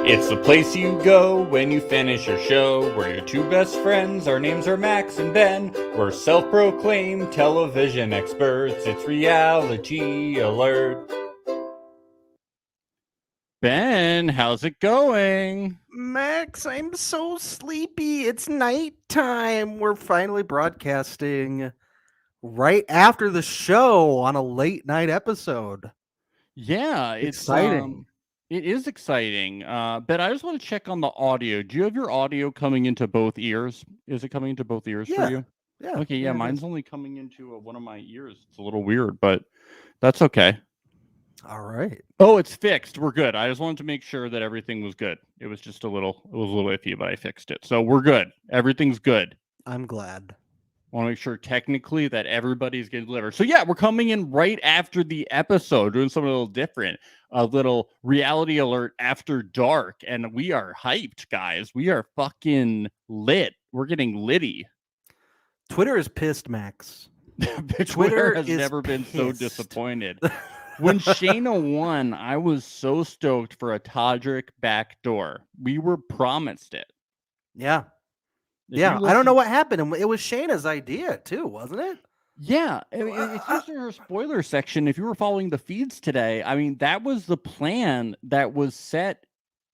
It's the place you go when you finish your show. We're your two best friends. Our names are Max and Ben. We're self-proclaimed television experts. It's Reality Alert. Ben, how's it going? Max, I'm so sleepy. It's nighttime. We're finally broadcasting right after the show on a late night episode. Yeah, Exciting. it is exciting. Ben, I just want to check on the audio. Do you have your audio coming into both ears? Is it coming into both ears for Yeah. you? Yeah. Okay, yeah, it mine's is. only coming into one of my ears. It's a little weird, but that's okay. All right. Oh, it's fixed. We're good. I just wanted to make sure that everything was good. It was a little iffy, but I fixed it. So we're good. Everything's good. I'm glad. I want to make sure technically that everybody's getting delivered. So yeah, we're coming in right after the episode, doing something a little different, a little reality alert after dark, and we are hyped, guys. We are fucking lit. We're getting litty. Twitter is pissed, Max. Twitter has is never been so pissed. disappointed. When Shayna won, I was so stoked for a Todrick backdoor. We were promised it. Yeah. If Yeah. you I don't know listen- what happened. And it was Shayna's idea, too, wasn't it? Yeah, I mean, it's just in her spoiler section. If you were following the feeds today, I mean, that was the plan that was set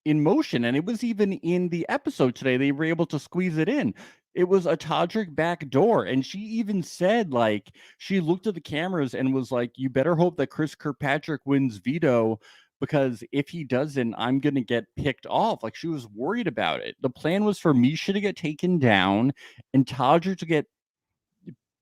in motion, and it was even in the episode today. They were able to squeeze it in. It was a Todrick backdoor, and she even said, like, she looked at the cameras and was like, "You better hope that Chris Kirkpatrick wins veto, because if he doesn't, I'm gonna get picked off." Like, she was worried about it. The plan was for Misha to get taken down and Todrick to get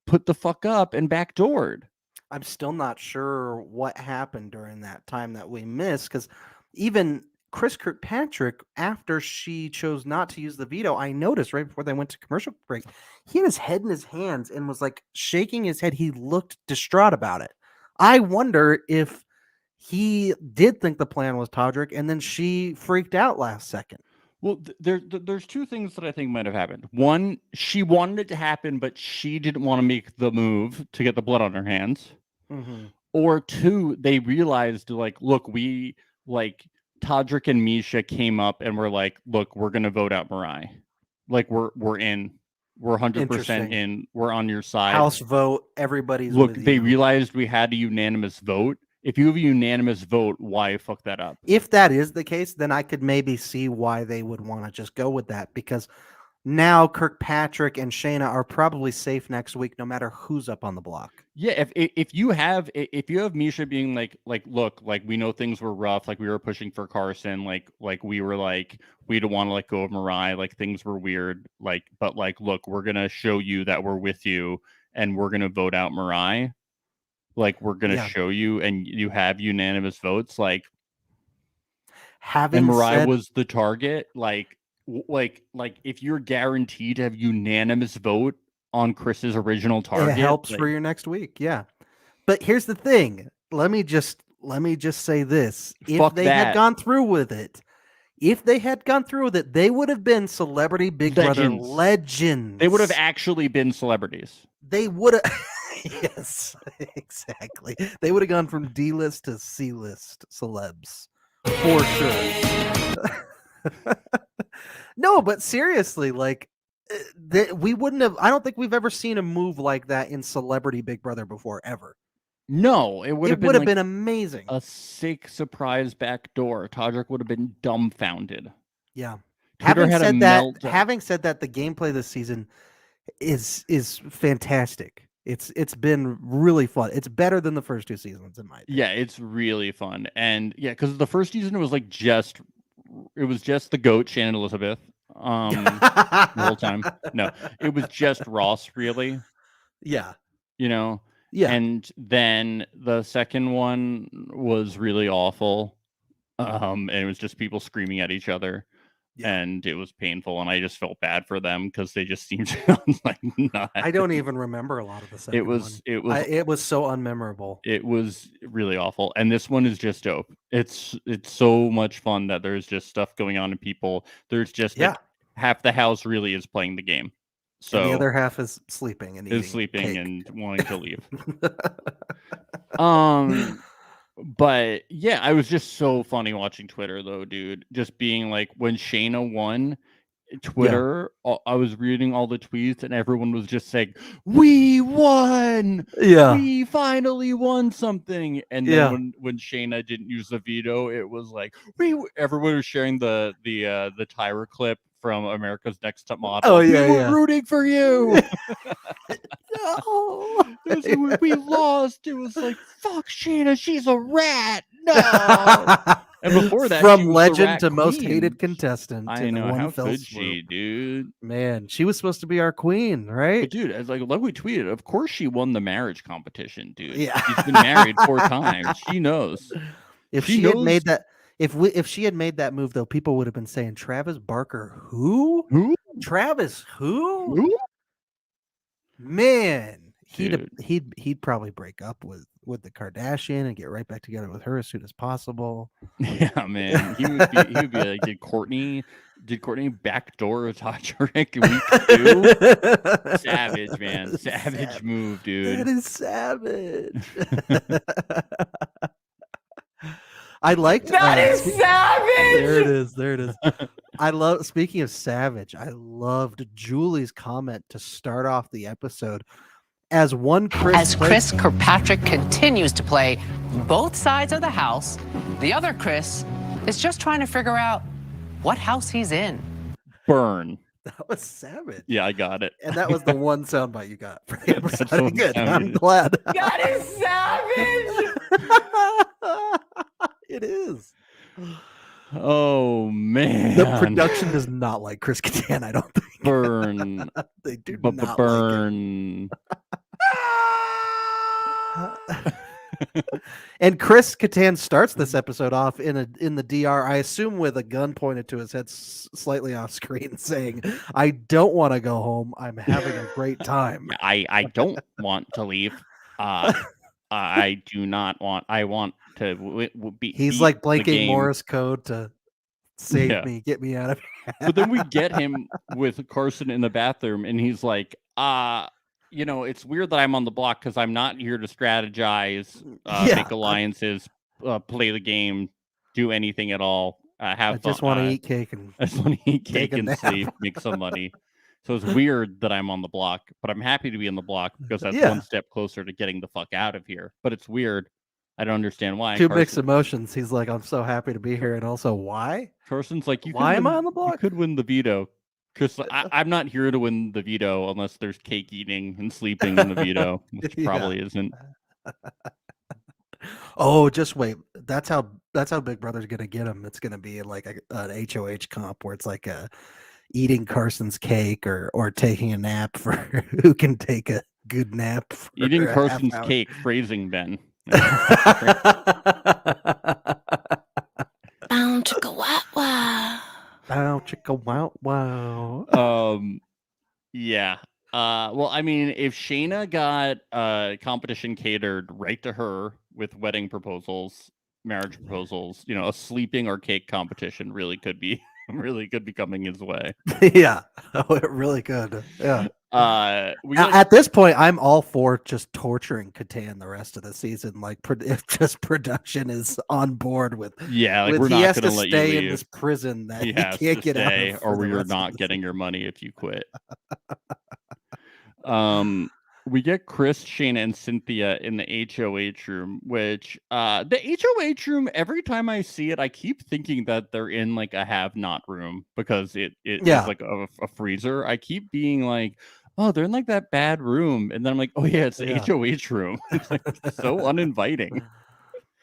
put the fuck up and backdoored. I'm still not sure what happened during that time that we missed, because even Chris Kirkpatrick, after she chose not to use the veto, I noticed right before they went to commercial break, he had his head in his hands and was like shaking his head. He looked distraught about it. I wonder if he did think the plan was Todrick, and then she freaked out last second. Well, there's two things that I think might have happened. One, she wanted it to happen, but she didn't want to make the move to get the blood on her hands. Mm-hmm. Or two, they realized, like, look, we, like, Todrick and Misha came up and were like, look, we're gonna vote out Mariah. Like, we're in. We're 100% Interesting. in. We're on your side. House vote, everybody's Look, with they you. realized we had a unanimous vote. If you have a unanimous vote, why fuck that up? If that is the case, then I could maybe see why they would want to just go with that, because now Kirkpatrick and Shayna are probably safe next week, no matter who's up on the block. Yeah, if you have Misha being like look, like, we know things were rough, like we were pushing for Carson, like we were like, we don't want to let go of Mariah, like things were weird, like, but like, look, we're gonna show you that we're with you and we're gonna vote out Mariah. Like, we're gonna Yeah. show you, and you have unanimous votes, like, and Having Mariah said, was the target, like if you're guaranteed to have unanimous vote on Chris's original target, it helps like, for your next week. Yeah. But here's the thing. Let me just say this. If Fuck they that. had gone through with it, they would have been Celebrity Big Brother Legends. legends. They would have actually been celebrities. They would have. Yes, exactly. They would have gone from D-list to C-list celebs for sure. No, but seriously, like, we wouldn't have. I don't think we've ever seen a move like that in Celebrity Big Brother before, ever. No, it would have It would have been been amazing. a sick surprise backdoor. Todrick would have been dumbfounded. Yeah. Twitter had a meltdown. Having said that, the gameplay this season is fantastic. It's been really fun. It's better than the first two seasons, in my opinion. Yeah, it's really fun. And yeah, because the first season was like just the goat, Shannon Elizabeth, the whole time. No, it was just Ross, really. Yeah. You know? Yeah. And then the second one was really awful. And it was just people screaming at each other. Yeah. And it was painful, and I just felt bad for them because they just seemed like not. I don't even remember a lot of the second It was so unmemorable. It was really awful, and this one is just dope. It's so much fun that there's just stuff going on in people. There's just like, half the house really is playing the game, so and the other half is sleeping and eating sleeping cake. and wanting to leave. But yeah, I was just so funny watching Twitter though, dude. Just being like, when Shayna won, Twitter, I was reading all the tweets and everyone was just saying, "We won! Yeah. We finally won something!" And then Yeah. when Shayna didn't use the veto, it was like, everyone was sharing the Tyra clip from America's Next Top Model. Oh, We yeah, were yeah. rooting for you. No. It was like, we lost. It was like, fuck Shayna, she's a rat. No. And before that, she From was the legend rat to most queen. hated contestant I in know, one how fell could swoop. she, dude? Man, she was supposed to be our queen, right? But dude, as like we tweeted, of course she won the marriage competition, dude. Yeah. She's been married 4 times. She knows. If She she had knows made that, if she had made that move, though, people would have been saying, Travis Barker, who? who? Travis, who? Who? Man, Dude. he'd probably break up with the Kardashian and get right back together with her as soon as possible. Yeah, man. He would be like, did Courtney backdoor Tajik week 2? Savage, man. Savage move, dude. That is savage. I liked That is savage. There it is. There it is. Speaking of savage, I loved Julie's comment to start off the episode as Chris Kirkpatrick continues to play both sides of the house, the other Chris is just trying to figure out what house he's in. Burn. That was savage. Yeah, I got it. And that was the one soundbite you got for the episode. That's what Good. I'm sounded. glad. That is savage. It is. Oh man. The production does not like Chris Kattan, I don't think. Burn. They do But not burn. like it. And Chris Kattan starts this episode off in the DR, I assume with a gun pointed to his head slightly off screen, saying, "I don't want to go home. I'm having a great time. I don't want to leave. I do not want. I want to be." He's like blanking Morse code to save me, get me out of here. But then we get him with Carson in the bathroom, and he's like, it's weird that I'm on the block because I'm not here to strategize, make alliances, play the game, do anything at all. I just want to eat cake and I just want to eat cake and sleep, make some money. So it's weird that I'm on the block, but I'm happy to be on the block because that's one step closer to getting the fuck out of here. But it's weird. I don't understand why. Two mixed emotions. He's like, I'm so happy to be here, and also why? Carson's like, why am I on the block? You could win the veto. Because I'm not here to win the veto unless there's cake eating and sleeping in the veto, which probably isn't. Oh, just wait. That's how Big Brother's gonna get him. It's gonna be like an HOH comp where it's like eating Carson's cake or taking a nap for who can take a good nap. Eating Carson's cake, phrasing Ben. Bow chicka wow wow. Bow chicka wow wow. Yeah. Well, I mean, if Shayna got competition catered right to her with wedding proposals, marriage proposals, a sleeping or cake competition really could be coming his way. Yeah. Oh, it really could. Yeah. At this point, I'm all for just torturing Kattan the rest of the season. Like, if just production is on board with, we're not going to let you leave. In this prison that he has can't to get stay, out of, or you're not getting your money if you quit. We get Chris, Shayna, and Cynthia in the HOH room, which the HOH room, every time I see it, I keep thinking that they're in like a have-not room because it is like a freezer. I keep being like, oh, they're in like that bad room. And then I'm like, oh yeah, it's the HOH room. It's like so uninviting.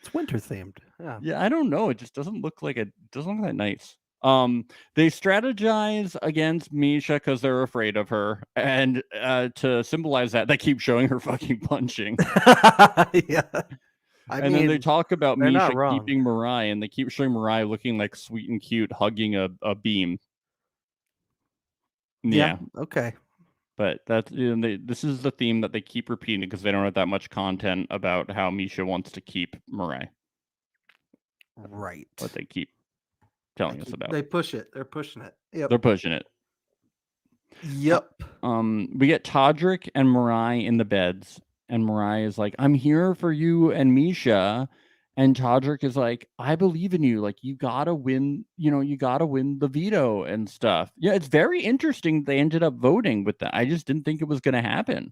It's winter themed. Yeah, I don't know. It just doesn't look that nice. They strategize against Misha because they're afraid of her, and to symbolize that, they keep showing her fucking punching. Yeah. Then they talk about Misha keeping Mariah, and they keep showing Mariah looking like sweet and cute, hugging a beam. Yeah. Okay. But that's this is the theme that they keep repeating because they don't have that much content about how Misha wants to keep Mariah. Right. What they keep telling us about. They push it. They're pushing it. Yep. They're pushing it. Yep. We get Todrick and Mariah in the beds, and Mariah is like, "I'm here for you and Misha," And Todrick is like, I believe in you. Like, you gotta win, you gotta win the veto and stuff. Yeah, it's very interesting they ended up voting with that. I just didn't think it was gonna happen.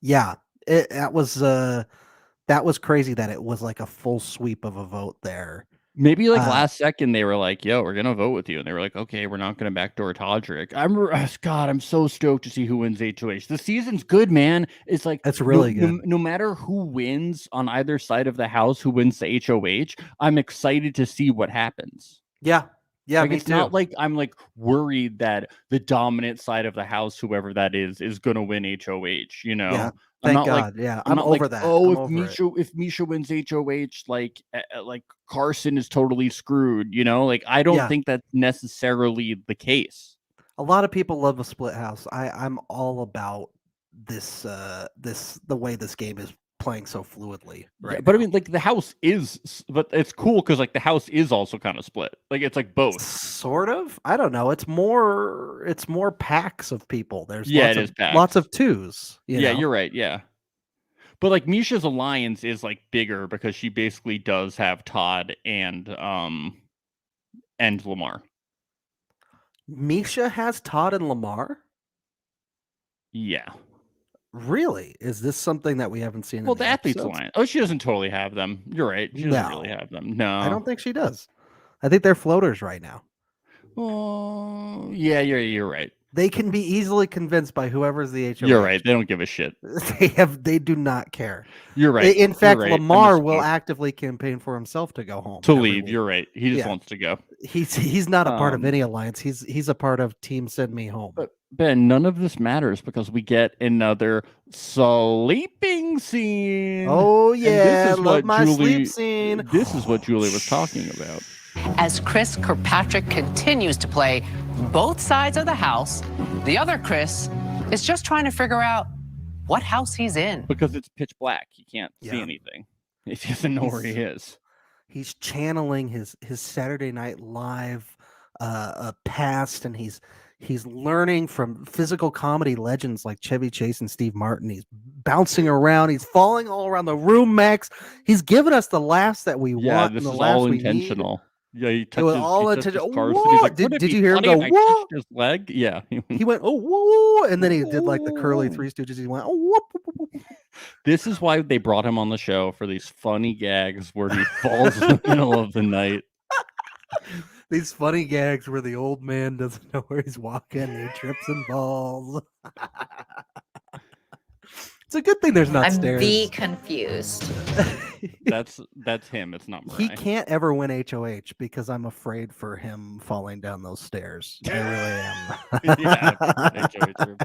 Yeah, that was crazy that it was like a full sweep of a vote there. Maybe like last second they were like, yo, we're gonna vote with you. And they were like, okay, we're not gonna backdoor Todrick. I'm so stoked to see who wins HOH. The season's good, man. It's like It's really good. No matter who wins on either side of the house, who wins the HOH, I'm excited to see what happens. Yeah. Like, me it's too. not like I'm like worried that the dominant side of the house, whoever that is gonna win HOH, Yeah. I'm Thank not God. like, Yeah. I'm I'm not over like, that. oh, I'm over it. if Misha wins HOH, like Carson is totally screwed, Like, I don't Yeah. think that's necessarily the case. A lot of people love a split house. I'm all about this the way this game is playing so fluidly right But I now. mean, like, the house is, but it's cool because like the house is also kind of split. Like, it's like both. Sort of. I don't know. It's more packs of people. There's It is lots packs. of twos. You know? You're right. Yeah. But like Misha's alliance is like bigger because she basically does have Todd and Lamar. Misha has Todd and Lamar? Yeah. Really? Is this something that we haven't seen? Well, in the athletes alliance. Oh, she doesn't totally have them. You're right. She doesn't really have them. No. I don't think she does. I think they're floaters right now. Oh, yeah, you're right. They can be easily convinced by whoever's the HOH. You're right. They don't give a shit. They do not care. You're right. In fact, right. Lamar will actively campaign for himself to go home. To leave. You're right. He just wants to go. He's not a part of any alliance. He's a part of Team Send Me Home. But Ben, none of this matters because we get another sleeping scene. Oh yeah, this is love my sleep scene. This is what Julie was talking about. As Chris Kirkpatrick continues to play both sides of the house, the other Chris is just trying to figure out what house he's in. Because it's pitch black. He can't see anything. He doesn't know where he is. He's channeling his Saturday Night Live past, and he's learning from physical comedy legends like Chevy Chase and Steve Martin. He's bouncing around. He's falling all around the room, Max. He's giving us the laughs that we want. This and is the laughs all we intentional. Need. Yeah, he touches, it was all intentional. He's like, did you hear him go, whoa? His leg? Yeah. He went, oh, whoa, and then he did like the curly Three Stooges. He went, oh, whoop, whoop, whoop. This is why they brought him on the show, for these funny gags where he falls in the middle of the night. These funny gags where the old man doesn't know where he's walking, he trips and falls. It's a good thing there's not stairs. I'm confused. That's him. It's not Mariah. He can't ever win HOH because I'm afraid for him falling down those stairs. I really am.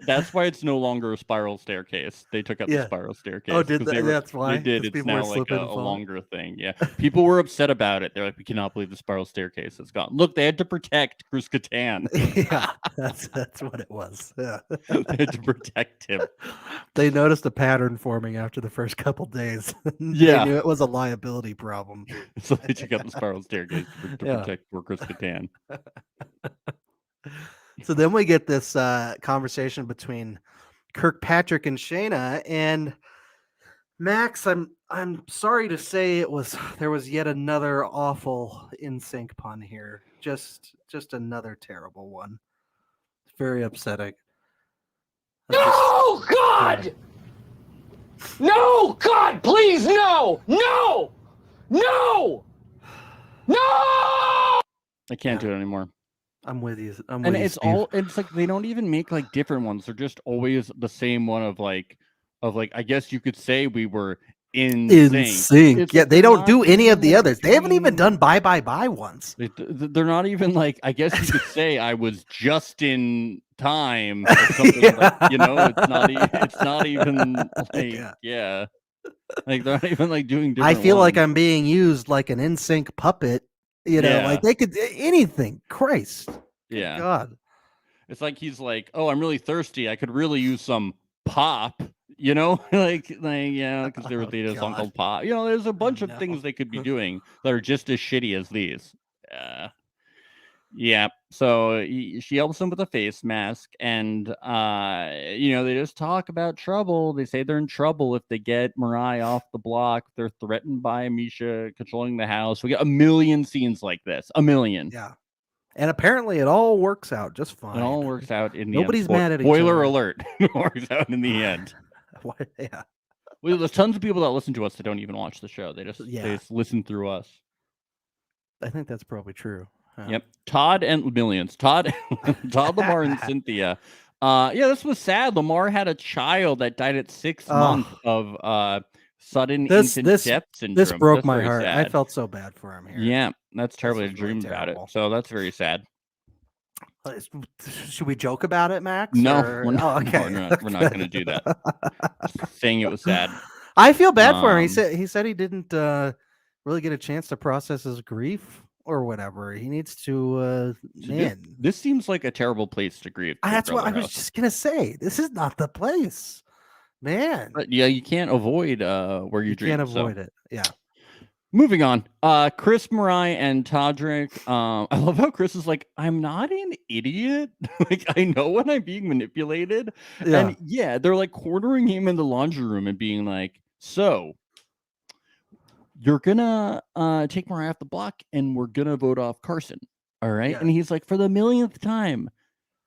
That's why it's no longer a spiral staircase. They took out the spiral staircase. Oh, that's why? They did. It's now like a longer thing. Yeah. People were upset about it. They're like, we cannot believe the spiral staircase is gone. Look, they had to protect Chris Kattan. Yeah, that's what it was. Yeah. They had to protect him. They noticed a pattern forming after the first couple days. Yeah. They knew it was a liability problem. So they took out the spiral staircase to protect poor Chris Kattan. So then we get this conversation between Kirkpatrick and Shayna, and Max, I'm sorry to say there was yet another awful in-sync pun here. Just another terrible one. Very upsetting. No, God! No, God, please, no! No! No! No! I can't do it anymore. I'm with you. It's like they don't even make like different ones. They're just always the same one of like I guess you could say we were in sync. Yeah, they don't do any of the others. They haven't even done bye once. They're not even like, I guess you could say I was just in time or something. Like, it's not even like like they're not even like doing different I feel ones. like I'm being used like an in-sync puppet. Like they could anything. Christ. Yeah. God. It's like he's like, oh, I'm really thirsty. I could really use some pop. Because there was a song called Pop. There's a bunch of things they could be doing that are just as shitty as these. Yeah. So she helps him with a face mask, and they just talk about trouble. They say they're in trouble if they get Mariah off the block. They're threatened by Misha controlling the house. We get a million scenes like this. A million. Yeah. And apparently it all works out just fine. It all works out in the Nobody's end. mad at each Spoiler other. alert. It works out in the end. Yeah. Well, there's tons of people that listen to us that don't even watch the show. They just listen through us. I think that's probably true. Yep. Todd and millions. Todd, Lamar, and Cynthia. This was sad. Lamar had a child that died at 6 months of sudden infant death syndrome. This broke That's my very heart. sad. I felt so bad for him here. Yeah, that's terrible to is dream really about it. terrible. So that's very sad. Should we joke about it, Max? No, or- we're not, Oh, okay. no, we're not going to do that. Just saying it was sad. I feel bad for him. He said he didn't really get a chance to process his grief or whatever. He needs to This seems like a terrible place to grieve. That's what I was just gonna say. This is not the place, man. But yeah, you can't avoid where you dream. Can't avoid it. Yeah. Moving on. Chris, Mariah, and Todrick. I love how Chris is like, I'm not an idiot. Like, I know when I'm being manipulated. Yeah. And they're like cornering him in the laundry room and being like, so you're gonna take Mariah off the block and we're gonna vote off Carson. All right. Yeah. And he's like, for the millionth time,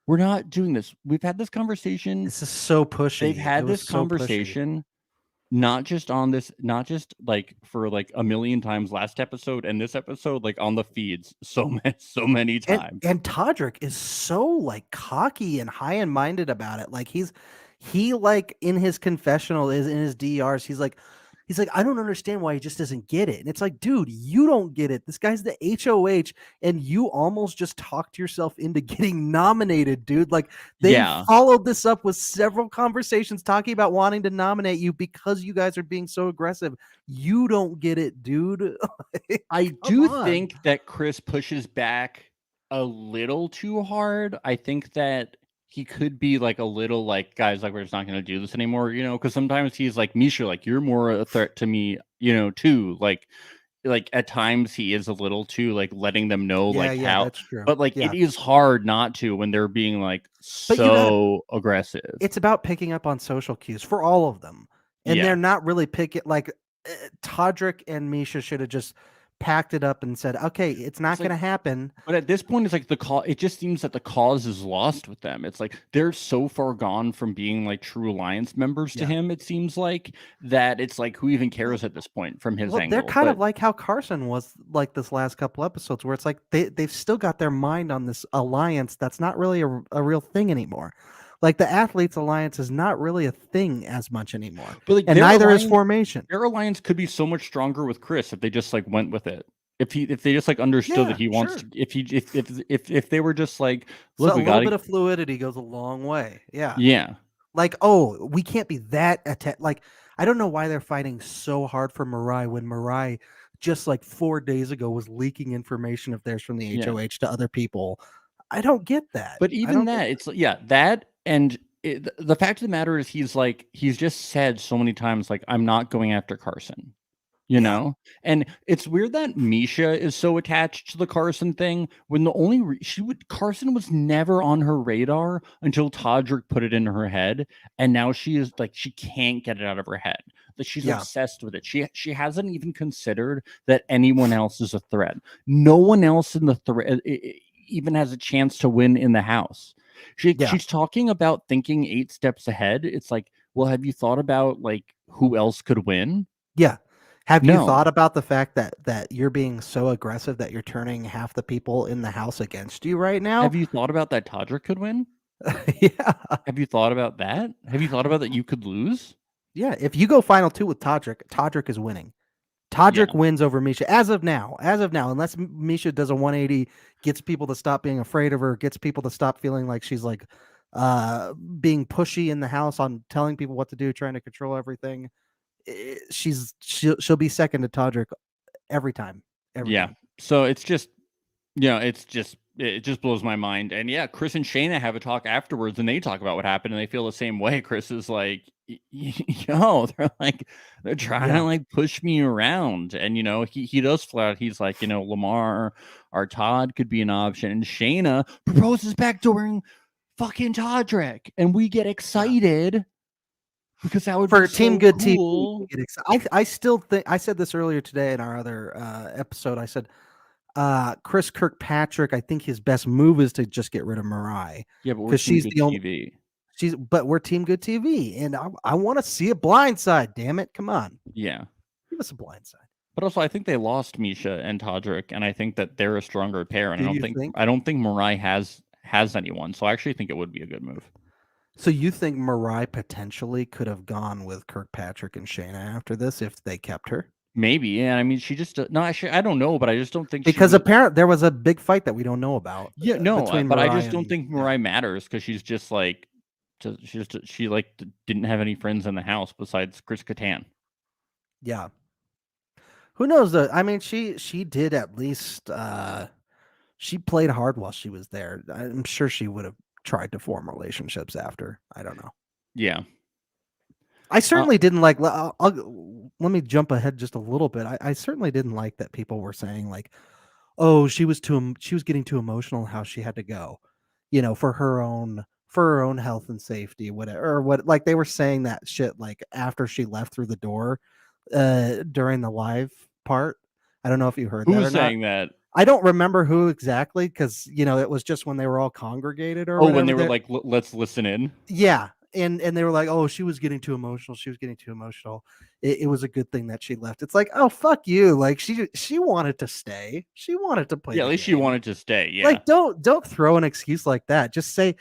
we're not doing this. We've had this conversation. This is so pushy. They've had this conversation. Not just like for like a million times last episode and this episode, like on the feeds so many times. And Todrick is so like cocky and high and minded about it. Like he like in his confessional is in his DRs. He's like, I don't understand why he just doesn't get it. And it's like, dude, you don't get it. This guy's the HOH, and you almost just talked yourself into getting nominated, dude. Like they followed this up with several conversations talking about wanting to nominate you because you guys are being so aggressive. You don't get it, dude. I do think that Chris pushes back a little too hard. I think that he could be like a little like, guys, like, we're just not going to do this anymore, because sometimes he's like, Misha, like, you're more a threat to me, too. Like at times he is a little too like letting them know how, that's true. But like it is hard not to when they're being like aggressive. It's about picking up on social cues for all of them. And they're not really picking like Todrick and Misha should have just packed it up and said, okay, it's not going to happen. But at this point, it's like it just seems that the cause is lost with them. It's like they're so far gone from being like true Alliance members to him. It seems like that it's like, who even cares at this point from his angle? They're kind of like how Carson was like this last couple episodes, where it's like they've still got their mind on this alliance that's not really a real thing anymore. Like the Athletes Alliance is not really a thing as much anymore, and neither is Formation. Their alliance could be so much stronger with Chris if they just like went with it. If they just like understood that he wants to. If they were just like, look, so a little bit of fluidity goes a long way. Yeah. Like, oh, we can't be that like, I don't know why they're fighting so hard for Mariah when Mariah just like 4 days ago was leaking information of theirs from the HOH to other people. I don't get that. But even that, it's that. And the fact of the matter is, he's just said so many times, like, I'm not going after Carson, know? And it's weird that Misha is so attached to the Carson thing when the only Carson was never on her radar until Todrick put it in her head. And now she is like, she can't get it out of her head. That she's obsessed with it. She hasn't even considered that anyone else is a threat. No one else in the threat even has a chance to win in the house. She's talking about thinking 8 steps ahead. It's like, well, have you thought about like who else could win? Yeah. Have you thought about the fact that you're being so aggressive that you're turning half the people in the house against you right now? Have you thought about that Todrick could win? Yeah. Have you thought about that? Have you thought about that you could lose? Yeah. If you go final 2 with Todrick is winning. Todrick wins over Misha as of now, unless Misha does a 180, gets people to stop being afraid of her, gets people to stop feeling like she's like being pushy in the house on telling people what to do, trying to control everything. She'll be second to Todrick every time. Every time. So it's just Yeah, it just blows my mind. And yeah, Chris and Shayna have a talk afterwards, and they talk about what happened, and they feel the same way. Chris is like, yo, they're trying to Yeah. like push me around, and he does flat. He's like, Lamar or Todd could be an option, and Shayna proposes backdooring fucking Todrick, and we get excited because that would For be Team so Good cool. TV, I still think I said this earlier today in our other episode. I said Chris Kirkpatrick, I think his best move is to just get rid of Mariah Yeah, but we're because Team she's Good the only TV. but we're Team Good TV, and I want to see a blindside. Damn it, come on, Yeah. give us a blindside. But also, I think they lost Misha and Todrick, and I think that they're a stronger pair. And Do you think? I don't think Mariah has anyone. So I actually think it would be a good move. So you think Mariah potentially could have gone with Kirkpatrick and Shayna after this if they kept her? Maybe, yeah. I mean, she just no. Actually, I don't know, but I just don't think Because she. apparently there was a big fight that we don't know about. Yeah, no, between but I Mariah just don't and, think Mariah matters because she's just like, she like didn't have any friends in the house besides Chris Kattan. Yeah. Who knows? I mean, she did at least. She played hard while she was there. I'm sure she would have tried to form relationships after. I don't know. Yeah. I certainly didn't like. Let me jump ahead just a little bit. I certainly didn't like that people were saying like, "Oh, she was getting too emotional. How she had to go, for her own health and safety, whatever, or what." Like they were saying that shit like after she left through the door, during the live part. I don't know if you heard Who that or was not. saying that? I don't remember who exactly because it was just when they were all congregated or Oh, whatever. when they were like, let's listen in. Yeah, and they were like, "Oh, she was getting too emotional. She was getting too emotional. It was a good thing that she left." It's like, "Oh, fuck you!" Like she wanted to stay. She wanted to play. Yeah, at the least she game. wanted to stay. Yeah. Like, don't throw an excuse like that. Just say,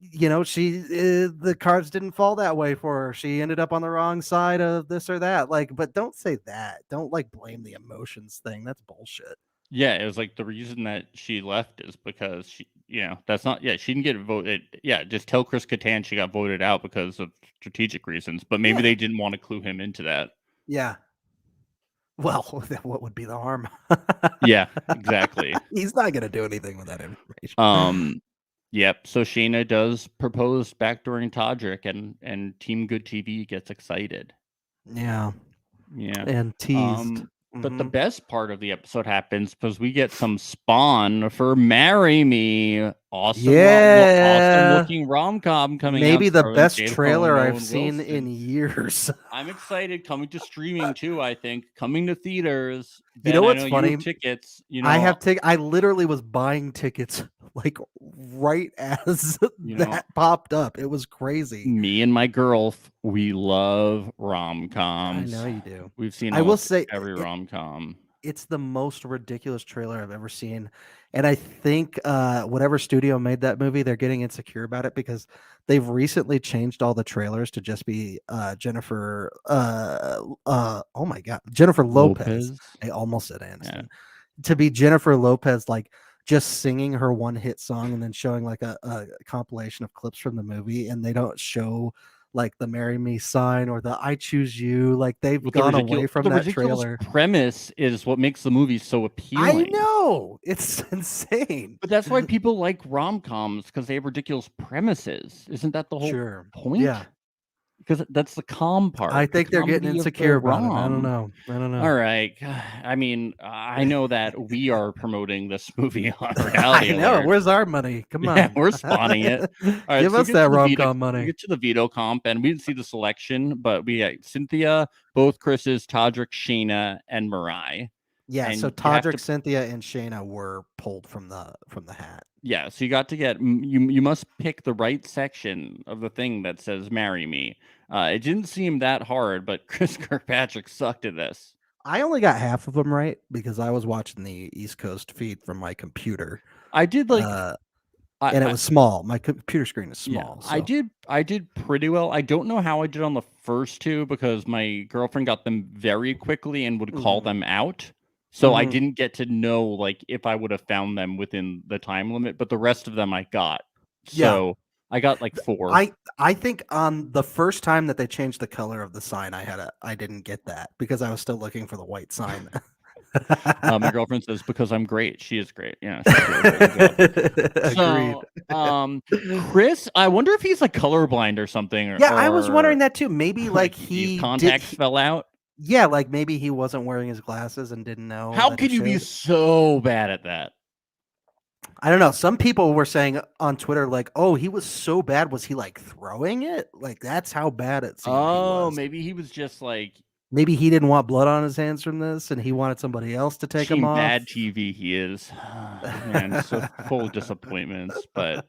she the cards didn't fall that way for her. She ended up on the wrong side of this or that. Like, but don't say that. Don't like blame the emotions thing. That's bullshit. Yeah, it was like the reason that she left is because she, that's not, she didn't get voted. Yeah, just tell Chris Kattan she got voted out because of strategic reasons, but maybe they didn't want to clue him into that. Yeah. Well, what would be the harm? Yeah, exactly. He's not going to do anything with that information. Yep. So Shayna does propose backdooring Todrick, and Team Good TV gets excited. Yeah. Yeah. And teased. But the best part of the episode happens because we get some Spawn for "Marry Me." Awesome looking rom-com coming out. Maybe the starring best Jada trailer Owen I've seen Wilson. in years. I'm excited. Coming to streaming too. I think coming to theaters. You know what's I know funny? You have tickets. I have I literally was buying tickets like right as that popped up. It was crazy. Me and my girl, we love rom-coms. I know you do. We've seen. I will say every rom-com. It's the most ridiculous trailer I've ever seen. And I think whatever studio made that movie, they're getting insecure about it because they've recently changed all the trailers to just be Jennifer. Oh my God, Jennifer Lopez. I almost said Aniston. Yeah. To be Jennifer Lopez, like just singing her one hit song and then showing like a compilation of clips from the movie, and they don't show like the "Marry Me" sign or the "I Choose You." Like they've gone away from that trailer. Premise is what makes the movie so appealing. I know, it's insane. But that's why people like rom-coms, because they have ridiculous premises. Isn't that the whole point? Yeah. Because that's the calm part. I think they're getting insecure about it. I don't know. All right. I mean, I know that we are promoting this movie on Reality I know. Alert. Where's our money? Come on. Yeah, we're spawning it. All right, Give us that rom-com money. We get to the veto comp, and we didn't see the selection, but we got Cynthia, both Chris's, Todrick, Shayna, and Mariah. Yeah, and so Todrick, Cynthia, and Shayna were pulled from the hat. Yeah, so you got to get you must pick the right section of the thing that says "Marry Me." It didn't seem that hard, but Chris Kirkpatrick sucked at this. I only got half of them right because I was watching the East Coast feed from my computer. I did like, and it was small. My computer screen is small. Yeah, so. I did pretty well. I don't know how I did on the first two because my girlfriend got them very quickly and would call them out. So I didn't get to know like if I would have found them within the time limit, but the rest of them I got. So I got like 4. I think on the first time that they changed the color of the sign, I didn't get that because I was still looking for the white sign. My girlfriend says because I'm great. She is great. Yeah. She's doing a very good job. Agreed. Chris, I wonder if he's like colorblind or something. Yeah, I was wondering or, that too. Maybe like his he contacts fell out. yeah, like maybe he wasn't wearing his glasses and didn't know. How that could it you be showed. so bad at that? I don't know. Some people were saying on Twitter, like, "Oh, he was so bad. Was he like throwing it? Like that's how bad it seemed he Oh, was." maybe he was just like Maybe he didn't want blood on his hands from this, and he wanted somebody else to take him seeing off. bad TV. He is, man, so full of disappointments. But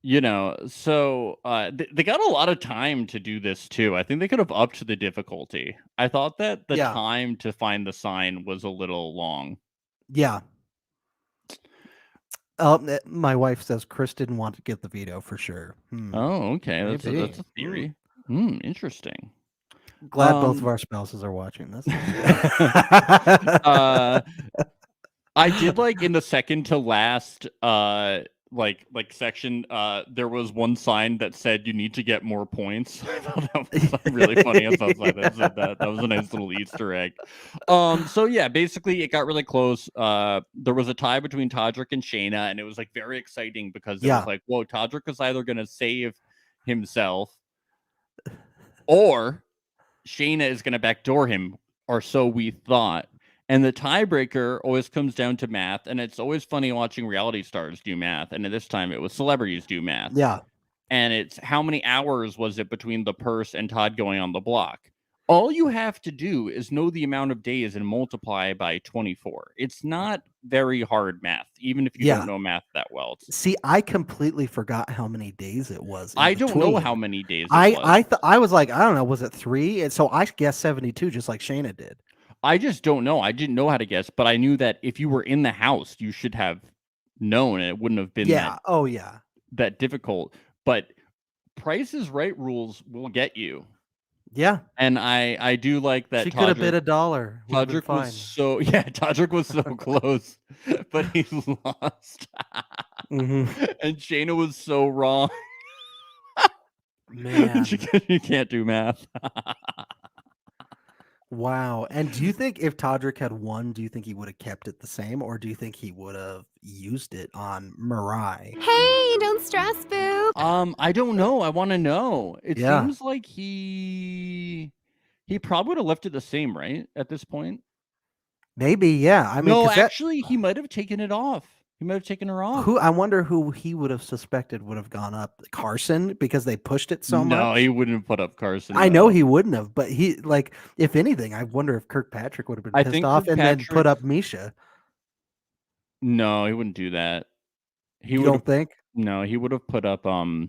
you know, so they got a lot of time to do this too. I think they could have upped the difficulty. I thought that the Yeah. time to find the sign was a little long. Yeah. My wife says Chris didn't want to get the veto for sure. Oh, okay. That's Maybe. a theory. Interesting. Glad both of our spouses are watching this. I did like in the second to last like section there was one sign that said you need to get more points. I thought that was really funny. I thought that said that. That was a nice little Easter egg. So yeah, basically it got really close. There was a tie between Todrick and Shayna, and it was like very exciting because it was like, whoa, Todrick is either gonna save himself or Shayna is gonna backdoor him, or so we thought. And the tiebreaker always comes down to math, and it's always funny watching reality stars do math. And this time it was celebrities do math. Yeah. And it's how many hours was it between the purse and Todd going on the block? All you have to do is know the amount of days and multiply by 24. It's not very hard math, even if you don't know math that well. See, I completely forgot how many days it was. I don't know how many days it was. I was like, I don't know, was it 3? And so I guessed 72, just like Shayna did. I just don't know. I didn't know how to guess, but I knew that if you were in the house, you should have known, and it wouldn't have been that difficult. But Price is Right rules will get you. Yeah. And I do like that. She could have bid $1. Todrick was so Todrick was so close, but he lost. And Shayna was so wrong. Man, you can't do math. Wow. And do you think if Todrick had won, do you think he would have kept it the same, or do you think he would have used it on Mariah? Hey, don't stress, boo. I don't know. I want to know. It seems like he probably would have left it the same, right? At this point. Maybe, yeah. I mean, no, actually, he might have taken it off. He might have taken her off. I wonder who he would have suspected would have gone up. Carson, because they pushed it so much. No, he wouldn't have put up Carson. I know he wouldn't have, but he, like, if anything, I wonder if Kirkpatrick would have been pissed off and then put up Misha. No, he wouldn't do that. You don't think? No, he would have put up I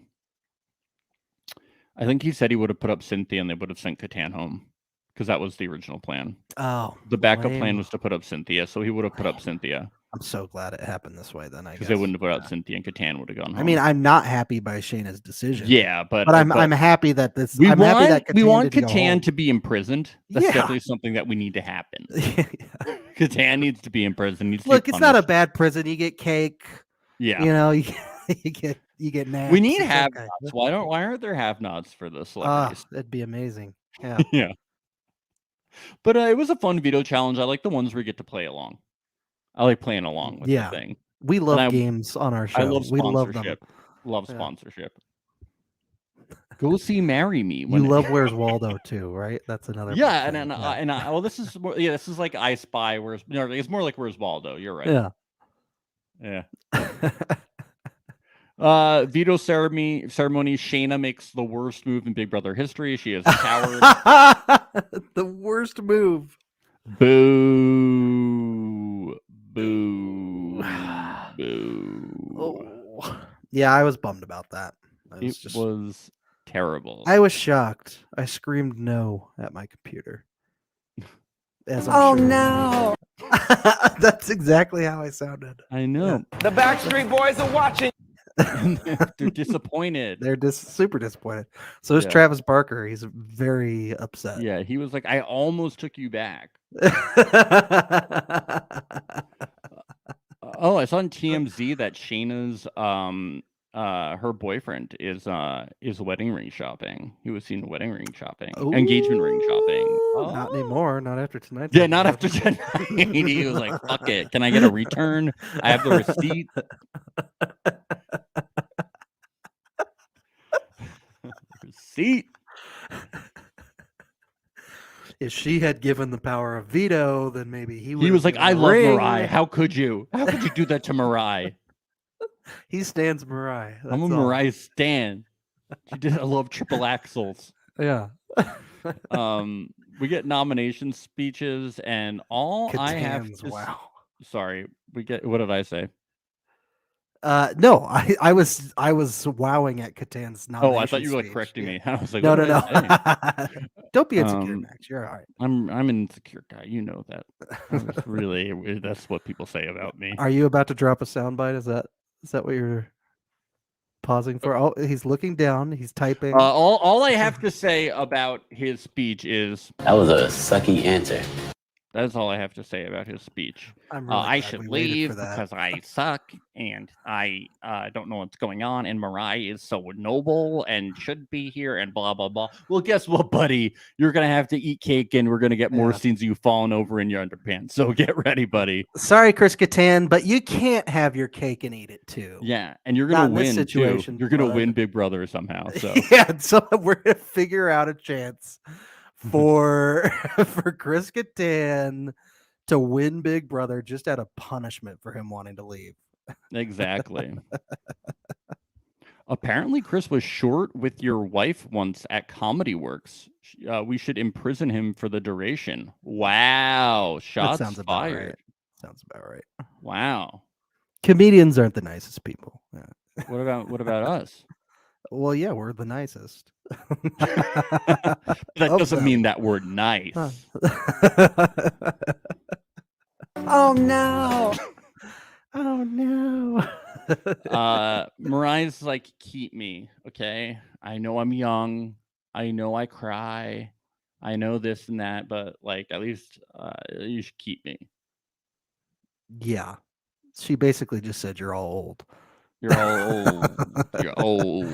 think he said he would have put up Cynthia, and they would have sent Catan home, because that was the original plan. Oh, the backup plan was to put up Cynthia, so he would have put up Cynthia. I'm so glad it happened this way. Then I guess because they wouldn't have put out Cynthia, and Catan would have gone home. I mean, I'm not happy by Shayna's decision. Yeah, but I'm happy that this. We I'm happy that we want Catan to be imprisoned. That's definitely something that we need to happen. Catan needs to be in prison. Look, it's not a bad prison. You get cake. Yeah, you know, you get naps. We need have-nots. Why aren't there have-nots for the celebrities? That'd be amazing. Yeah. Yeah. But it was a fun veto challenge. I like the ones where you get to play along. I like playing along with the thing. We love games on our show. I love sponsorship. Love sponsorship. Go see Marry Me. You love Where's Waldo too, right? That's another. Yeah, and well, this is more, this is like I Spy. It's more like Where's Waldo. You're right. Yeah. Yeah. Veto ceremony. Shayna makes the worst move in Big Brother history. She is a coward. The worst move. Boo. Boo. Boo. Oh. Yeah, I was bummed about that. It was terrible. I was shocked. I screamed no at my computer. No. That's exactly how I sounded. I know. The Backstreet Boys are watching. They're disappointed. They're super disappointed. So is Travis Barker. He's very upset. Yeah, he was like, I almost took you back. Oh, I saw on TMZ that Shayna's her boyfriend is wedding ring shopping. He was seen wedding ring shopping, engagement ring shopping. Ooh, Not anymore. Not after tonight. Yeah, not after tonight. He was like, "Fuck it, can I get a return? I have the receipt." Receipt. If she had given the power of veto, then maybe he would. He was like, "I given the love ring." Mirai. How could you? How could you do that to Mirai? He stands Mirai. I'm a that's all. Mirai stan. She did. I love triple axles." Yeah. We get nomination speeches, and all I have Catan's, to wow. sorry, we get. What did I say? No, I was wowing at Catan's nomination. Oh, I thought you were like speech. correcting Yeah. me. I was like, No, what no, did I say? no. Don't be insecure, Max. You're all right. I'm an insecure guy. You know that. I was really, that's what people say about me. Are you about to drop a soundbite? Is that what you're pausing for? Oh, he's looking down. He's typing. All I have to say about his speech is That was a sucky answer. that's all I have to say about his speech. I'm really I glad should we waited leave for that. because I suck and I don't know what's going on. And Mirai is so noble and should be here and blah, blah, blah. Well, guess what, buddy? You're going to have to eat cake and we're going to get more Yeah. scenes of you falling over in your underpants. So get ready, buddy. Sorry, Chris Catan, but you can't have your cake and eat it too. Yeah. And you're Not going to in this win, situation, too. You're going to but- win Big Brother somehow. So Yeah, so we're gonna figure out a chance for for Chris Catan to win Big Brother just out of punishment for him wanting to leave. exactly. Apparently, Chris was short with your wife once at Comedy Works. We should imprison him for the duration. Wow. Shots that sounds about fired. right. Sounds about right. Wow. Comedians aren't the nicest people. Yeah. What about us? Well, yeah, we're the nicest. That Of doesn't them. mean that word nice. Oh no! Oh no! Mariah's like, keep me, okay? I know I'm young. I know I cry. I know this and that, but like at least you should keep me. Yeah, she basically just said you're all old. You're all old. You're old.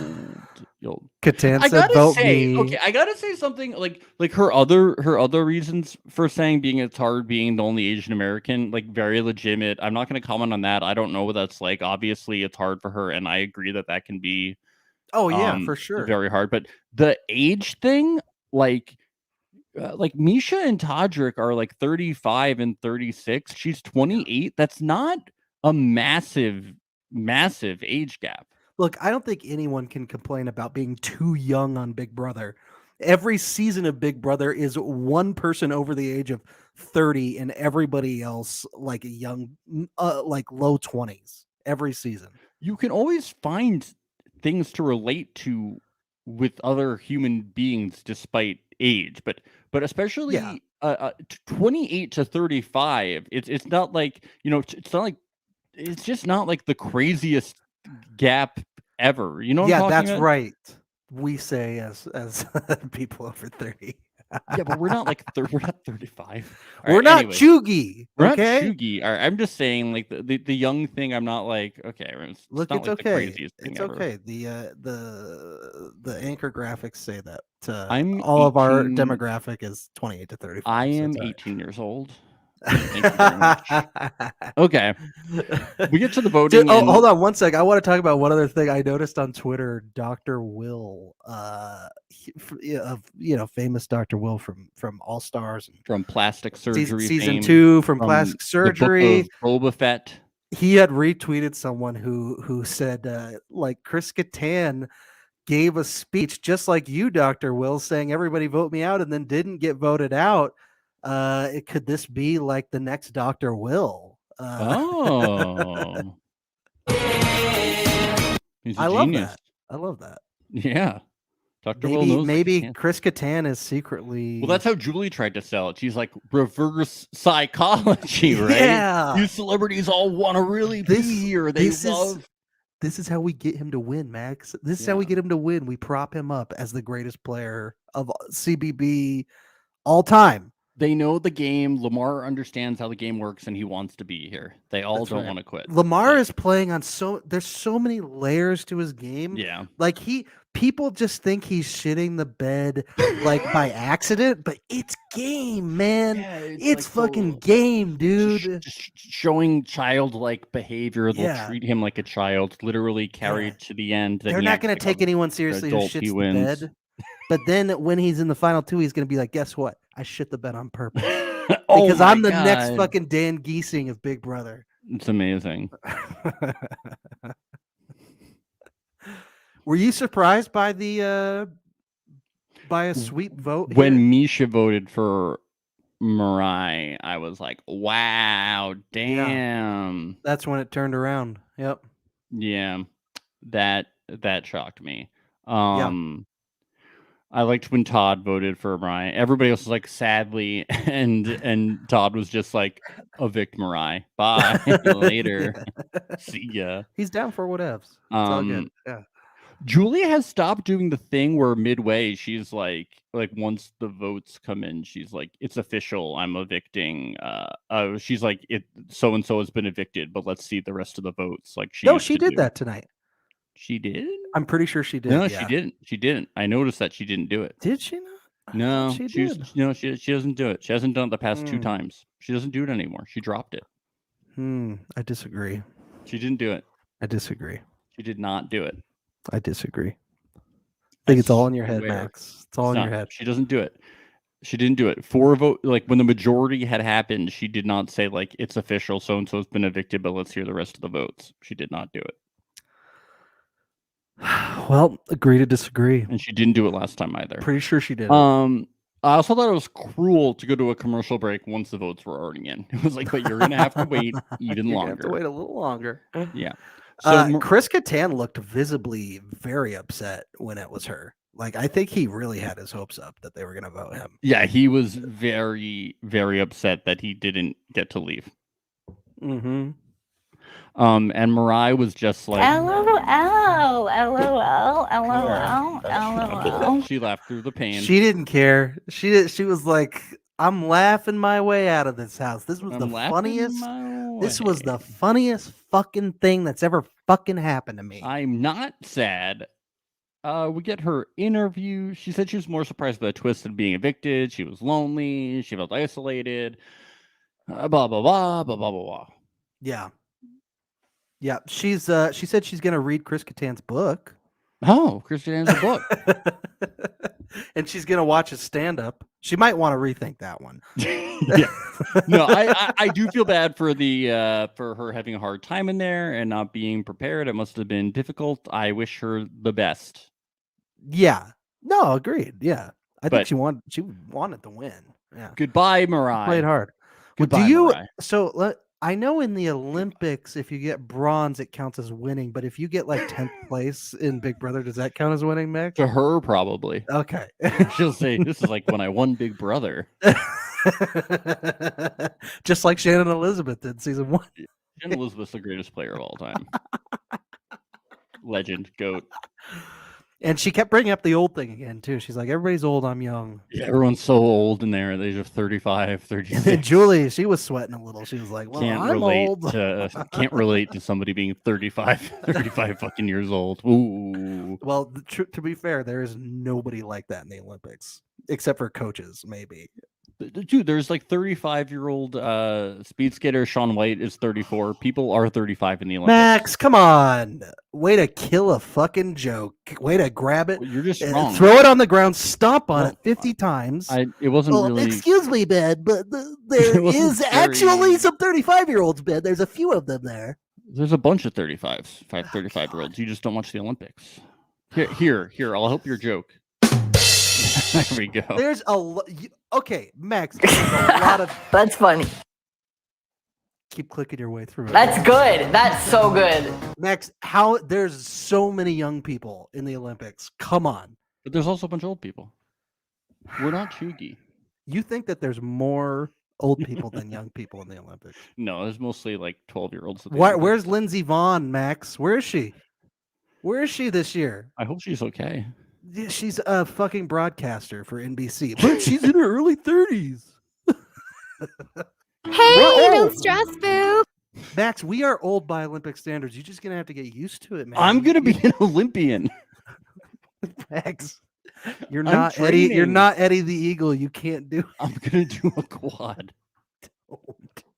You're old. Catan I said, gotta "Vote say, me." okay, I gotta say something like her other reasons for saying being it's hard being the only Asian American, like very legitimate. I'm not gonna comment on that. I don't know what that's like. Obviously, it's hard for her, and I agree that can be Oh yeah, for sure. very hard. But the age thing, like Misha and Todrick are like 35 and 36. She's 28. That's not a massive age gap. Look, I don't think anyone can complain about being too young on Big Brother. Every season of Big Brother is one person over the age of 30 and everybody else like a young, like low 20s every season. You can always find things to relate to with other human beings despite age, but especially Yeah. 28 to 35, it's not like, it's not like, it's just not like the craziest gap ever. You know what I'm Yeah, talking that's about? right. We say as people over 30. Yeah, but we're not like we're not 35. We're Alright, not anyway. chuggy. We're Okay. not chuggy. All right, I'm just saying, like the young thing. I'm not like, okay. It's Look, not it's like the okay. craziest thing It's ever. okay. The anchor graphics say that I'm all of our 18 demographic is 28 to 35. I so am it's all right. 18 years old. Thank you very much. Okay, we get to the voting. Oh, and- hold on one sec. I want to talk about one other thing I noticed on Twitter. Dr. Will, famous Dr. Will from All Stars, from plastic surgery. season fame, 2 from from Plastic the book Surgery. of Boba Fett. He had retweeted someone who said like Chris Kattan gave a speech just like you, Dr. Will, saying everybody vote me out and then didn't get voted out. Could this be like the next Dr. Will? Oh, he's a I love genius. that. I love that. Yeah, Dr. Will knows. Maybe Yeah. Chris Kattan is secretly. Well, that's how Julie tried to sell it. She's like reverse psychology, right? Yeah. You celebrities all want to really be here. They love. This is how we get him to win, Max. This is how we get him to win. We prop him up as the greatest player of CBB all time. They know the game. Lamar understands how the game works, and he wants to be here. They all That's don't right. want to quit. Lamar Yeah. is playing on there's so many layers to his game. Yeah. Like people just think he's shitting the bed like by accident, but it's game, man. Yeah, It's like fucking game, dude. just showing childlike behavior. They'll Yeah. treat him like a child, literally carried to the end. Then They're he not acts going like to take a anyone seriously who adult, he shits the wins. bed. But then when he's in the final two, he's going to be like, guess what? I shit the bed on purpose. Oh Because my I'm the next God. fucking Dan Giesing of Big Brother. It's amazing. Were you surprised by the by a sweep vote When here? Misha voted for Mariah, I was like, wow, damn. That's when it turned around. Yep. Yeah. That shocked me. I liked when Todd voted for Mariah. Everybody else was like, sadly, and Todd was just like, evict Mariah. Bye. Later. See ya. He's down for whatevs. It's all good. Yeah. Julia has stopped doing the thing where midway she's like once the votes come in, she's like, it's official, I'm evicting. She's like, it so and so has been evicted, but let's see the rest of the votes. Like No, she did that tonight. She did? I'm pretty sure she did. No, yeah. she didn't. She didn't. I noticed that she didn't do it. Did she not? I No, thought she she's did. no, she doesn't do it. She hasn't done it the past 2 times. She doesn't do it anymore. She dropped it. I disagree. She didn't do it. I disagree. She did not do it. I disagree. I think it's all in your head, swear. Max. It's all in your Not. head. She doesn't do it. She didn't do it. 4 vote, like when the majority had happened, she did not say like, it's official, so and so's been evicted, but let's hear the rest of the votes. She did not do it. Well, agree to disagree. And she didn't do it last time either. Pretty sure she did. I also thought it was cruel to go to a commercial break once the votes were already in. It was like, but you're gonna have to wait even You're longer. gonna have to wait a little longer. Yeah. So Chris Kattan looked visibly very upset when it was her. Like, I think he really had his hopes up that they were gonna vote him. yeah, he was very, very upset that he didn't get to leave. Mm-hmm. And Mariah was just like, LOL. she laughed through the pain. She didn't care. She was like, I'm laughing my way out of this house. This was the funniest. This was the funniest fucking thing that's ever fucking happened to me. I'm not sad. We get her interview. She said she was more surprised by the twist of being evicted. She was lonely. She felt isolated. Blah blah blah blah blah blah. Yeah. Yeah. She said she's gonna read Chris Kattan's book. Oh, Christian has a book. And she's gonna watch his stand-up. She might want to rethink that one. Yeah. No, I do feel bad for for her having a hard time in there and not being prepared. It must have been difficult. I wish her the best. Yeah. No, agreed. Yeah. I think But- she wanted to win. Yeah. Goodbye, Mariah. Played hard. Well, Goodbye, Mariah. I know in the Olympics, if you get bronze, it counts as winning. But if you get like 10th place in Big Brother, does that count as winning, Max? To her, probably. Okay. She'll say, "This is like when I won Big Brother." Just like Shannon Elizabeth did season 1. And Elizabeth's the greatest player of all time. Legend, goat. And she kept bringing up the old thing again, too. She's like, everybody's old, I'm young. Yeah, everyone's so old in there at the age of 35, And 36. then Julie, she was sweating a little. She was like, well, can't I'm relate old. can't relate to somebody being 35 fucking years old. Ooh. Well, to be fair, there is nobody like that in the Olympics, except for coaches, maybe. Dude, there's like 35-year-old speed skater. Shaun White is 34. People are 35 in the Olympics. Max, come on. Way to kill a fucking joke. Way to grab it. Well, you're just wrong. Throw it on the ground, stomp on Well, it 50 times. It wasn't really. Excuse me, Ben, but there It wasn't is actually very- some 35-year-olds, Ben. There's a few of them there. There's a bunch of 35-year-olds. You just don't watch the Olympics. Here. I'll help your joke. There we go. There's a lot. Okay, Max. There's a lot of. That's funny. Keep clicking your way through it. That's good. That's so good. Max, there's so many young people in the Olympics. Come on. But there's also a bunch of old people. We're not chuggy. You think that there's more old people than young people in the Olympics? No, there's mostly like 12-year-olds. Where's Lindsey Vonn, Max? Where is she? Where is she this year? I hope she's okay. She's a fucking broadcaster for NBC, but she's in her early 30s. Hey, don't old. stress, Boop. Max, we are old by Olympic standards. You're just gonna have to get used to it, man. I'm gonna be an Olympian. Max. You're I'm not Eddie. You're training. not Eddie the Eagle. You can't do I'm gonna do a quad.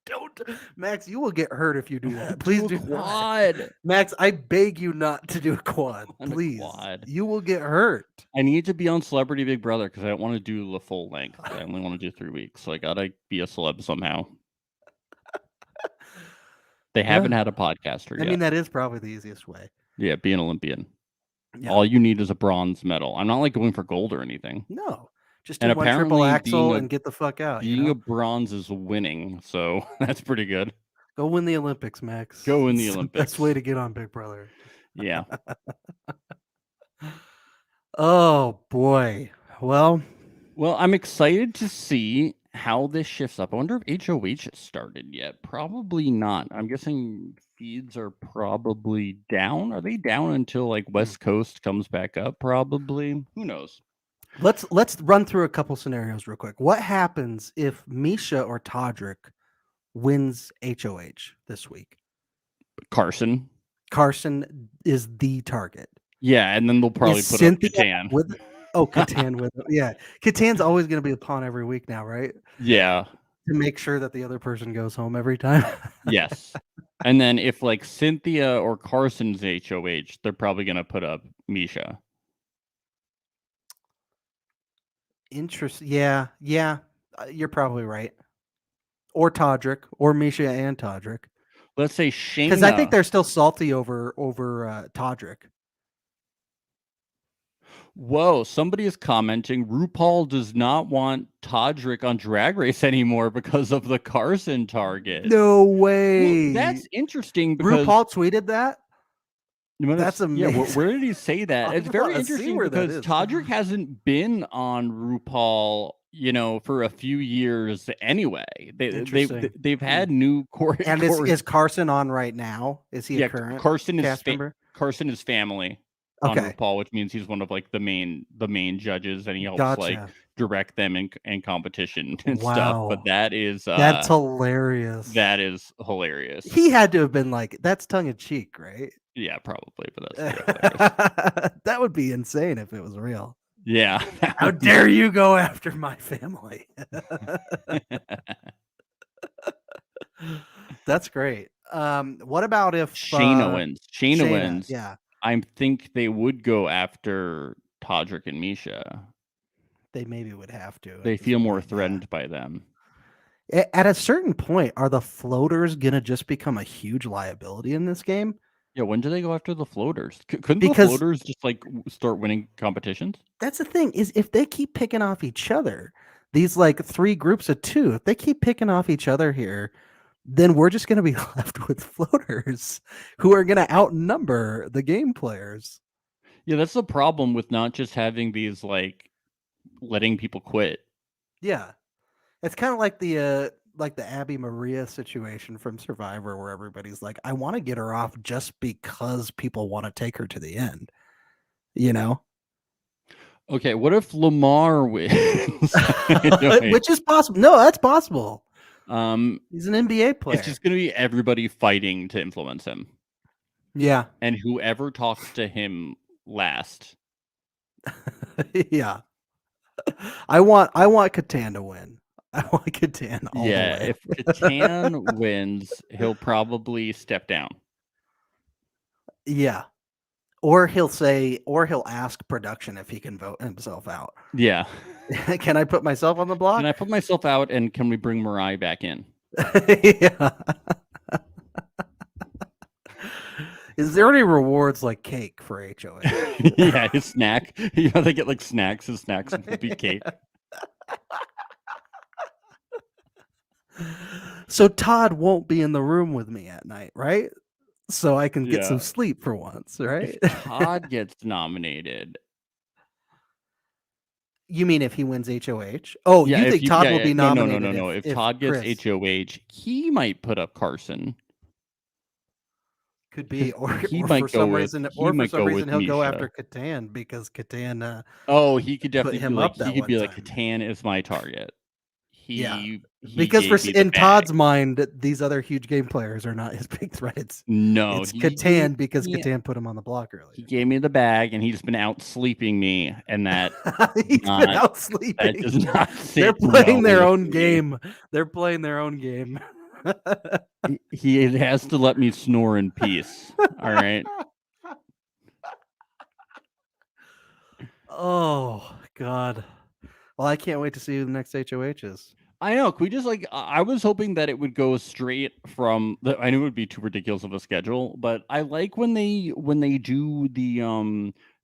Don't, Max. You will get hurt if you do that. I'll Please do do a not. quad. Max, I beg you not to do a quad. On a Please, quad. you will get hurt. I need to be on Celebrity Big Brother because I don't want to do the full length. I only want to do 3 weeks, so I gotta be a celeb somehow. They haven't had a podcaster I yet. mean, that is probably the easiest way. Yeah, be an Olympian. Yeah. All you need is a bronze medal. I'm not like going for gold or anything. No, just do And one triple apparently axle being a- and get the fuck out. Being You know? a bronze is winning, so that's pretty good. Go win the Olympics, Max. Go win the It's Olympics. best way to get on Big Brother. Yeah. Oh boy. Well, I'm excited to see how this shifts up. I wonder if HOH has started yet. Probably not. I'm guessing feeds are probably down. Are they down until like West Coast comes back up? Probably. Who knows? let's run through a couple scenarios real quick. What happens if Misha or Todrick wins HOH this week? Carson. Carson is the target. Yeah, and then they'll probably Is put Cynthia up Catan. with Catan with him. Yeah. Catan's always going to be a pawn every week now, right? Yeah. To make sure that the other person goes home every time. Yes. And then if like Cynthia or Carson's HOH, they're probably going to put up Misha. Interesting. Yeah. You're probably right. Or Todrick, or Misha and Todrick. Let's say Shayna. Because I think they're still salty over Todrick. Whoa, somebody is commenting RuPaul does not want Todrick on Drag Race anymore because of the Carson target. No Well, way. that's interesting because RuPaul tweeted that. That's Yeah, amazing. where did he say that? I It's very wanna see interesting where that because is. Todrick hasn't been on RuPaul, for a few years anyway. Interesting. They've had new core. And is Carson on right now? Is he a current Carson is cast member? Carson is family on Okay. RuPaul, which means he's one of like the main judges, and he helps like Gotcha. direct them in competition and stuff. Wow. But that's hilarious. that is hilarious. He had to have been like, that's tongue in cheek, right? Yeah, probably, but that's hilarious. That would be insane if it was real. Yeah. How dare you go after my family? That's great. What about if Shayna wins? Shayna wins. Yeah, I think they would go after Todrick and Misha. they maybe would have to. They at this feel more point, yeah. threatened by them. At a certain point, are the floaters gonna just become a huge liability in this game? Yeah, when do they go after the floaters? Couldn't Because- the floaters just like start winning competitions? That's the thing, is if they keep picking off each other, these like 3 groups of 2, if they keep picking off each other here, then we're just gonna be left with floaters who are gonna outnumber the game players. Yeah, that's the problem with not just having these like letting people quit. Yeah. It's kind of like the Abby Maria situation from Survivor, where everybody's like, I want to get her off just because people want to take her to the end. You know? Okay, what if Lamar wins? Which is possible. No, that's possible. He's an NBA player. It's just gonna be everybody fighting to influence him. Yeah. And whoever talks to him last. Yeah. I want Catan to win. I want Catan all the Yeah, way. if Catan wins, he'll probably step down. Yeah. Or he'll ask production if he can vote himself out. Yeah. Can I put myself on the block? Can I put myself out and can we bring Mariah back in? Yeah. Is there any rewards like cake for HOA? Yeah, his snack. You know, they get like snacks. His snacks will be cake. So Todd won't be in the room with me at night, right? So I can get some Yeah. sleep for once, right? If Todd gets nominated, You mean if he wins HOH? Oh, yeah, you if think Todd will be no, nominated? no. If Todd gets Chris HOH, he might put up Carson. could be, or, he or might for go some with- reason, he or for might some go reason with he'll go Misha. after Catan because Catan. Oh, he could definitely him be like up that he could be one like time. Catan is my target. he Because gave me the in bag. Todd's mind, these other huge game players are not his big threats. No, It's he Catan because he- Catan put him on the block he earlier. gave me the bag, and he's been out sleeping me, and that He's been not- out that sleeping. does not They're sit playing well their with own me. game. They're playing their own game. He has to let me snore in peace. All right. Oh God. Well, I can't wait to see who the next HOH is. I know. Can we just I was hoping that it would go straight from the. I knew it would be too ridiculous of a schedule, but I like when they do the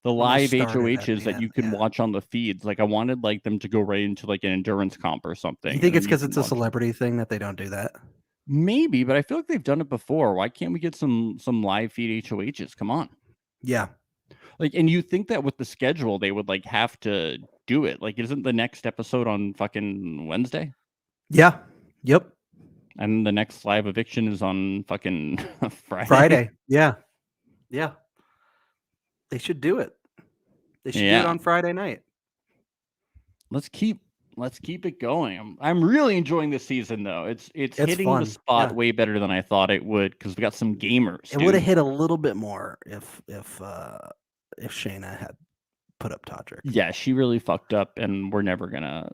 live start it at HOHs the that you end, can yeah. watch on the feeds. Like I wanted like them to go right into like an endurance comp or something. You think and it's then because can it's a watch it. celebrity thing that they don't do that? Maybe, but I feel like they've done it before. Why can't we get some live feed HOHs? Come on. Yeah. Like, and you think that with the schedule they would like have to do it. Like, isn't the next episode on fucking Wednesday? Yeah. Yep. And the next live eviction is on fucking Friday. Yeah. Yeah. They should do it. They should do Yeah. it on Friday night. Let's keep it going. I'm really enjoying this season though. It's hitting fun, the spot yeah. way better than I thought it would because we got some gamers. It would have hit a little bit more if Shayna had put up Todrick. Yeah, she really fucked up, and we're never gonna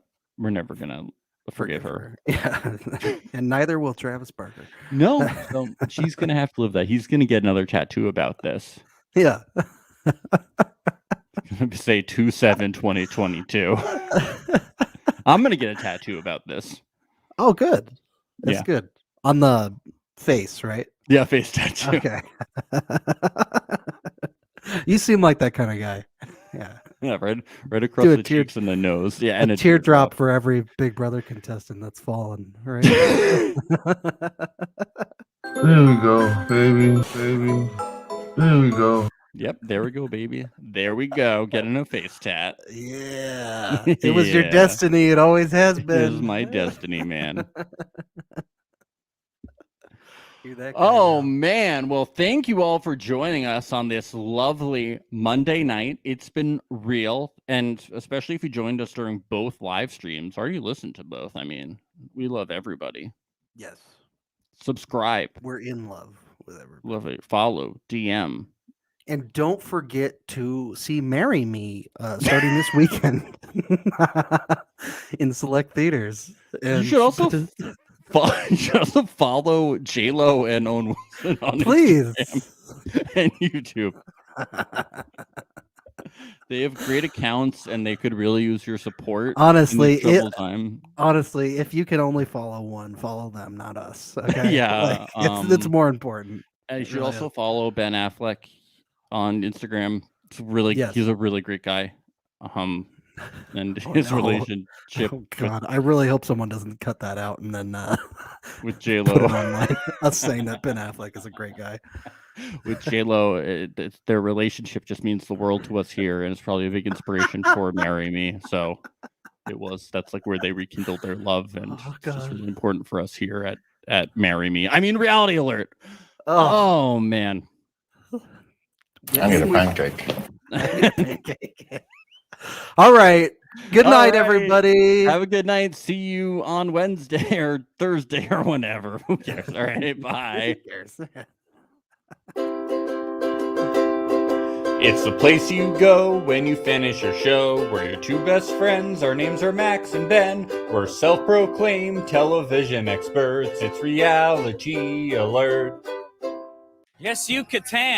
forgive her. Yeah. And neither will Travis Barker. No, so she's gonna have to live that. He's gonna get another tattoo about this. Yeah. Say 2/7/2022. I'm gonna get a tattoo about this. Oh, good. That's Yeah. good. On the face, right? Yeah, face tattoo. Okay. You seem like that kind of guy. Yeah. Yeah, right across Do a the tear- cheeks and the nose. Yeah, and a teardrop for every Big Brother contestant that's fallen, right? There we go, baby. There we go. Yep, there we go, baby. There we go. Getting a face tat. Yeah. It was your Yeah. destiny. It always has This been. is my destiny, man. You're that guy Oh now. man. Well, thank you all for joining us on this lovely Monday night. It's been real, and especially if you joined us during both live streams or you listened to both. I mean, we love everybody. Yes. Subscribe. We're in love with everybody. Love it. Follow. DM. And don't forget to see Marry Me starting this weekend in select theaters. You should also follow J-Lo and Owen Wilson on please. Instagram and YouTube. They have great accounts, and they could really use your support. Honestly, in this troubled time. Honestly, if you can only follow one, follow them, not us. Okay. Yeah, it's more important. And you It should really also is. follow Ben Affleck on Instagram. It's really Yes. he's a really great guy. And Oh, his no. relationship Oh God, I really hope someone doesn't cut that out and then with put J-Lo. it online. Us saying that Ben Affleck is a great guy. With J-Lo, their relationship just means the world to us here, and it's probably a big inspiration for Marry Me. So that's like where they rekindled their love, and Oh, it's just God. really important for us here at Marry Me. I mean, Reality Alert. Oh, Oh man. I'm gonna prank Drake. all right. Good All night, right. everybody. Have a good night. See you on Wednesday or Thursday or whenever. Who cares? All right. Bye. Who cares? It's the place you go when you finish your show. We're your two best friends. Our names are Max and Ben. We're self-proclaimed television experts. It's Reality Alert. Yes, you Catan.